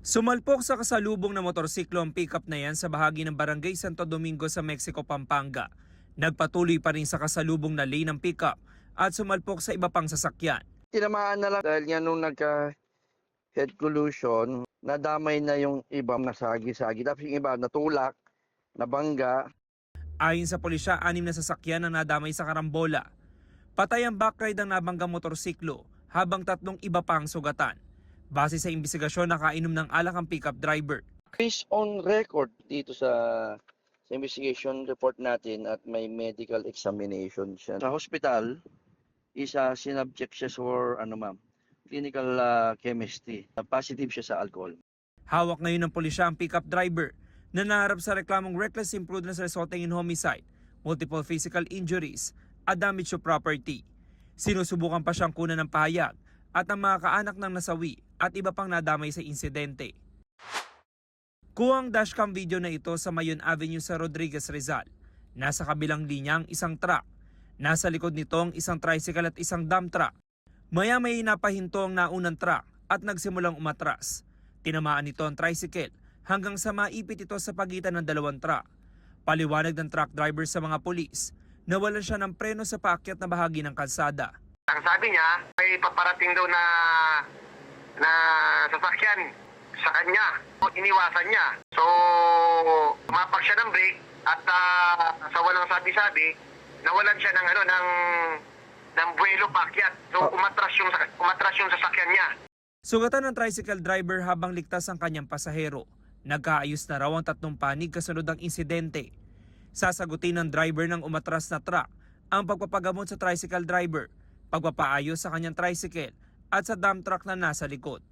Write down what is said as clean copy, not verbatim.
Sumalpok sa kasalubong na motorsiklo ang pickup na yan sa bahagi ng Barangay Santo Domingo sa Mexico, Pampanga. Nagpatuloy pa rin sa kasalubong na lane ng pickup at sumalpok sa iba pang sasakyan. Tinamaan na lang dahil nga nung nagka-head collision, nadamay na yung iba nasagi-sagi. Tapos yung iba natulak, nabangga. Ayon sa pulisya, 6 na sasakyan ang nadamay sa karambola. Patay ang backride ng nabanggang motorsiklo habang 3 iba pang sugatan. Base sa imbestigasyon, nakainom ng alak ang pickup driver. Based on record dito sa investigation report natin at may medical examination siya. Sa hospital, sinubject siya for clinical chemistry. Positive siya sa alcohol. Hawak ngayon ng pulisya ang pickup driver na naharap sa reklamong reckless imprudence resulting in homicide, multiple physical injuries at damage to property. Sinusubukan pa siyang kunan ng pahayag at ang mga kaanak ng nasawi at iba pang nadamay sa insidente. Kuha ang dashcam video na ito sa Mayon Avenue sa Rodriguez, Rizal. Nasa kabilang linya ang isang truck. Nasa likod nito ang isang tricycle at isang dump truck. Maya-maya napahinto ang naunang truck at nagsimulang umatras. Tinamaan nito ang tricycle hanggang sa maipit ito sa pagitan ng 2 truck. Paliwanag ng truck driver sa mga pulis, nawalan siya ng preno sa paakyat na bahagi ng kalsada. Ang sabi niya, may paparating daw na sasakyan sa kanya. Iniwasan niya. So, mapak siya ng brake at sa walang sabi-sabi, nawalan siya ng buwelo paakyat. So, umatras yung sasakyan niya. Sugatan ng tricycle driver habang ligtas ang kanyang pasahero. Nagkaayos na raw ang 3 panig kasunod ang insidente. Sasagutin ng driver ng umatras na truck ang pagpapagamot sa tricycle driver, pagpapaayos sa kanyang tricycle at sa dump truck na nasa likod.